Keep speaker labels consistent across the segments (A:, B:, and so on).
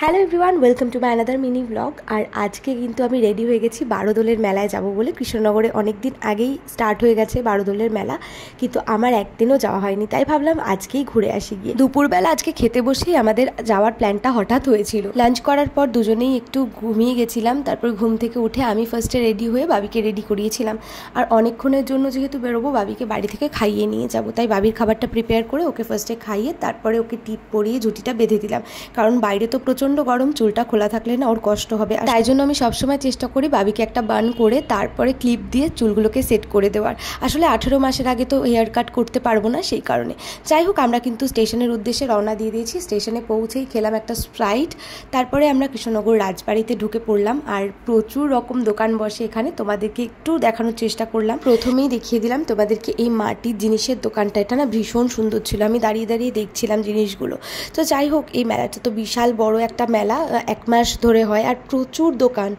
A: Hello everyone, welcome to my another mini vlog. আর আজকে কিন্তু আমি রেডি হয়ে গেছি বারোদোলের মেলায় যাব বলে। কৃষ্ণনগরে অনেক দিন আগেই স্টার্ট হয়ে গেছে বারোদোলের মেলা, কিন্তু আমার একদিনও যাওয়া হয়নি, তাই ভাবলাম আজকেই ঘুরে আসি গিয়ে। দুপুরবেলা আজকে খেতে বসেই আমাদের যাওয়ার প্ল্যানটা হঠাৎ হয়েছিল। লাঞ্চ করার পর দুজনেই একটু ঘুমিয়ে গেছিলাম, তারপর ঘুম থেকে উঠে আমি ফার্স্টে রেডি হয়ে বাবিকে রেডি করিয়েছিলাম। আর অনেকক্ষণের জন্য যেহেতু বেরোবো, বাবিকে বাড়ি থেকে খাইয়ে নিয়ে যাব, তাই বাবির খাবারটা প্রিপেয়ার করে ওকে ফার্স্টে খাইয়ে তারপরে ওকে টিপ পরিয়ে ঝুঁটিটা বেঁধে দিলাম, কারণ বাইরে তো প্রচণ্ড গরম, চুলটা খোলা থাকলে না ওর কষ্ট হবে। তাই জন্য আমি সবসময় চেষ্টা করি বাবিকে একটা বান করে তারপরে ক্লিপ দিয়ে চুলগুলোকে সেট করে দেওয়ার। আসলে 18 মাসের আগে তো হেয়ার কাট করতে পারবো না, সেই কারণে। যাই হোক, আমরা কিন্তু স্টেশনের উদ্দেশ্যে রওনা দিয়ে দিয়েছি। স্টেশনে পৌঁছেই খেলাম একটা স্প্রাইট, তারপরে আমরা কৃষ্ণনগর রাজবাড়িতে ঢুকে পড়লাম। আর প্রচুর রকম দোকান বসে এখানে, তোমাদেরকে একটু দেখানোর চেষ্টা করলাম। প্রথমেই দেখিয়ে দিলাম তোমাদেরকে এই মাটির জিনিসের দোকানটা। এটা না ভীষণ সুন্দর ছিল, আমি দাঁড়িয়ে দাঁড়িয়ে দেখছিলাম জিনিসগুলো। তো যাই হোক, এই মেলাটা তো বিশাল বড় একটা মেলা, 1 মাস ধরে হয়। আর প্রচুর দোকান,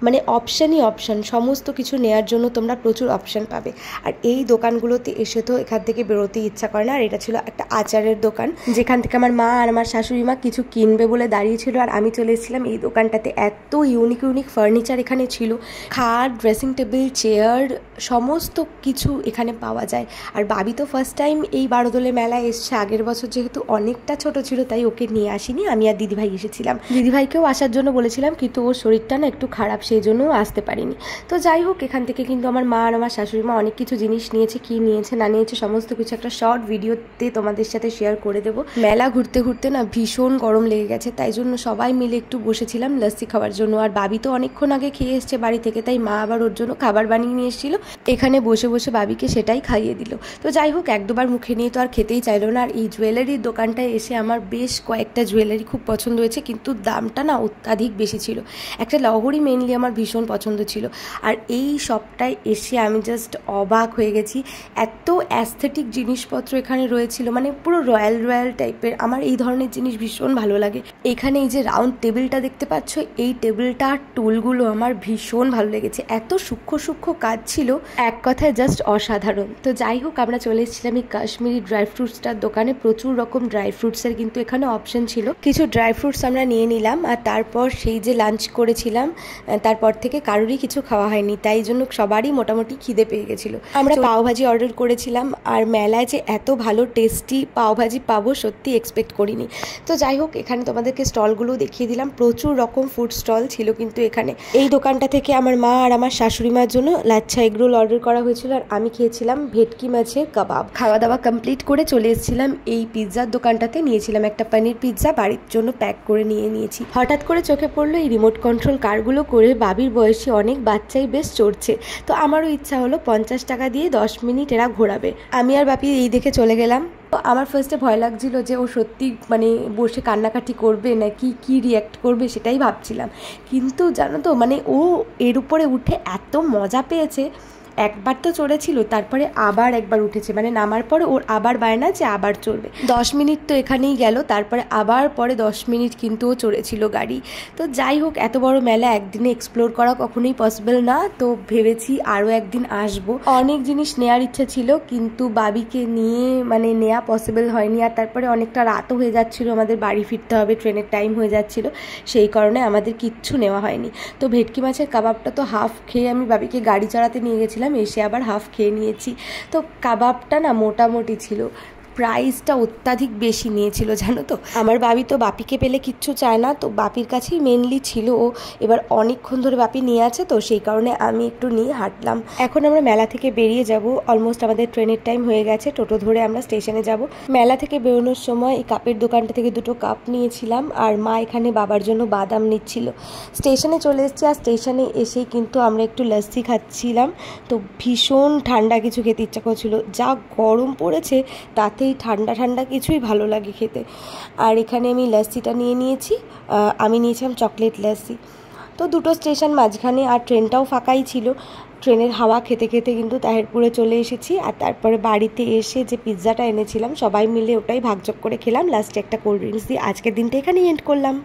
A: মানে অপশানই অপশান, সমস্ত কিছু নেওয়ার জন্য তোমরা প্রচুর অপশান পাবে। আর এই দোকানগুলোতে এসে তো এখান থেকে বেরোতে ইচ্ছা করে না। আর এটা ছিল একটা আচারের দোকান, যেখান থেকে আমার মা আর আমার শাশুড়ি মা কিছু কিনবে বলে দাঁড়িয়েছিল, আর আমি চলে এসেছিলাম এই দোকানটাতে। এত ইউনিক ইউনিক ফার্নিচার এখানে ছিল, খাট, ড্রেসিং টেবিল, চেয়ার, সমস্ত কিছু এখানে পাওয়া যায়। আর বাবি তো ফার্স্ট টাইম এই বারোদোলের মেলায় এসছে। আগের বছর যেহেতু অনেকটা ছোট ছিল, তাই ওকে নিয়ে আসিনি, আমি আর দিদিভাই এসেছিলাম। দিদিভাইকেও আসার জন্য বলেছিলাম, কিন্তু ওর শরীরটা না একটু খারাপ, সেই জন্যও আসতে পারিনি। তো যাই হোক, এখান থেকে কিন্তু আমার মা আর আমার শাশুড়ি মা অনেক কিছু জিনিস নিয়েছে। কি নিয়েছে না নিয়েছে সমস্ত কিছু একটা শর্ট ভিডিওতে তোমাদের সাথে শেয়ার করে দেবো। মেলা ঘুরতে ঘুরতে না ভীষণ গরম লেগে গেছে, তাই জন্য সবাই মিলে একটু বসেছিলাম লস্যি খাওয়ার জন্য। আর বাবি তো অনেকক্ষণ আগে খেয়ে এসছে বাড়ি থেকে, তাই মা আবার ওর জন্য খাবার বানিয়ে নিয়ে এসেছিল। এখানে বসে বসে বাবিকে সেটাই খাইয়ে দিল। তো যাই হোক, 1-2 বার মুখে নিয়ে তো আর খেতেই চাইলো না। আর এই জুয়েলারির দোকানটায় এসে আমার বেশ কয়েকটা জুয়েলারি খুব পছন্দ হয়েছে, কিন্তু দামটা না অত্যাধিক বেশি ছিল। একটা লহরি মেনলি আমার ভীষণ পছন্দ ছিল। আর এই শপটায় এসে আমি জাস্ট অবাক হয়ে গেছি, এত অ্যাস্থেটিক জিনিসপত্র এখানে রয়েছিল, মানে পুরো রয়্যাল রয়্যাল টাইপের। আমার এই ধরনের জিনিস ভীষণ ভালো লাগে। এখানে এই যে রাউন্ড টেবিলটা দেখতে পাচ্ছ, এই টেবিলটা আর টুলগুলো আমার ভীষণ ভালো লেগেছে। এত সূক্ষ্ম সূক্ষ্ম কাজ ছিল, এক কথায় জাস্ট অসাধারণ। তো যাই হোক, আমরা চলে এসেছিলাম এই কাশ্মীরি ড্রাই ফ্রুটসটার দোকানে। প্রচুর রকম ড্রাই ফ্রুটসের কিন্তু এখানে অপশন ছিল। কিছু ড্রাই ফ্রুটস আমরা নিয়ে নিলাম। আর তারপর সেই যে লাঞ্চ করেছিলাম, তারপর থেকে কারোরই কিছু খাওয়া হয়নি, তাই জন্য সবারই মোটামুটি খিদে পেয়ে গেছিলো। আমরা পাওভাজি অর্ডার করেছিলাম, আর মেলায় যে এত ভালো টেস্টি পাওভাজি পাবো সত্যি এক্সপেক্ট করিনি। তো যাই হোক, এখানে তোমাদেরকে স্টলগুলো দেখিয়ে দিলাম। প্রচুর রকম ফুড স্টল ছিল কিন্তু এখানে। এই দোকানটা থেকে আমার মা আর আমার শাশুড়ি মার জন্য লাচ্ছা এগ রোল অর্ডার করা হয়েছিল, আর আমি খেয়েছিলাম ভেটকি মাছের কাবাব। খাওয়া দাওয়া কমপ্লিট করে চলে এসেছিলাম এই পিৎজার দোকানটাতে। নিয়েছিলাম একটা পনির পিৎজা, বাড়ির জন্য প্যাক করে নিয়েছি। হঠাৎ করে চোখে পড়লো এই রিমোট কন্ট্রোল কারগুলো করে বাবির বয়সী অনেক বাচ্চাই বেশ চড়ছে। তো আমারও ইচ্ছা হলো 50 টাকা দিয়ে 10 মিনিট এরা ঘোরাবে। আমি আর বাপি এই দেখে চলে গেলাম। তো আমার ফার্স্টে ভয় লাগছিল যে ও সত্যি মানে বসে কান্নাকাটি করবে নাকি কি রিয়্যাক্ট করবে, সেটাই ভাবছিলাম। কিন্তু জানো তো, মানে ও এর উপরে উঠে এত মজা পেয়েছে। একবার তো চড়েছিল, তারপরে আবার একবার উঠেছে, মানে নামার পরে ওর আবার বায়না যে আবার চড়বে। 10 মিনিট তো এখানেই গেল, তারপরে আবার পরে 10 মিনিট কিন্তু ও চড়েছিল গাড়ি। তো যাই হোক, এত বড় মেলা একদিনে এক্সপ্লোর করা কখনোই পসিবল না, তো ভেবেছি আরও একদিন আসবো। অনেক জিনিস নেওয়ার ইচ্ছা ছিল, কিন্তু বাবিকে নিয়ে মানে নেওয়া পসিবল হয়নি। আর তারপরে অনেকটা রাতও হয়ে যাচ্ছিলো, আমাদের বাড়ি ফিরতে হবে, ট্রেনের টাইম হয়ে যাচ্ছিলো, সেই কারণে আমাদের কিচ্ছু নেওয়া হয়নি। তো ভেটকি মাছের কাবাবটা তো হাফ খেয়ে আমি বাবিকে গাড়ি চড়াতে নিয়ে গেছিলাম, এসে আবার হাফ খেয়ে নিয়েছি। তো কাবাবটা না মোটামুটি ছিল, প্রাইসটা অত্যাধিক বেশি নিয়েছিল জানো তো। আমার বাবি তো বাপিকে পেলে কিচ্ছু চায় না, তো বাপির কাছেই মেনলি ছিল ও। এবার অনেকক্ষণ ধরে বাপি নিয়ে আছে, তো সেই কারণে আমি একটু নিয়ে হাঁটলাম। এখন আমরা মেলা থেকে বেরিয়ে যাব, অলমোস্ট আমাদের ট্রেনের টাইম হয়ে গেছে। টোটো ধরে আমরা স্টেশনে যাব। মেলা থেকে বেরোনোর সময় এই কাপের দোকানটা থেকে 2টো কাপ নিয়েছিলাম, আর মা এখানে বাবার জন্য বাদাম নিচ্ছিল। স্টেশনে চলে এসেছি, আর স্টেশনে এসেই কিন্তু আমরা একটু লস্যি খাচ্ছিলাম। তো ভীষণ ঠান্ডা কিছু খেতে ইচ্ছা করছিল, যা গরম পড়েছে তাতে এই ঠান্ডা ঠান্ডা কিছুই ভালো লাগে খেতে। আর এখানে আমি লস্যিটা নিয়ে নিয়েছি, আমি নিয়েছিলাম চকলেট লস্যি। তো 2টো স্টেশন মাঝখানে, আর ট্রেনটাও ফাঁকাই ছিল। ট্রেনের হাওয়া খেতে খেতে কিন্তু তাহিরপুরে চলে এসেছি। আর তারপরে বাড়িতে এসে যে পিৎজাটা এনেছিলাম সবাই মিলে ওটাই ভাগযোগ করে খেলাম, লাস্টে একটা কোল্ড ড্রিঙ্কস দিয়ে আজকের দিনটা এখানেই এন্ড করলাম।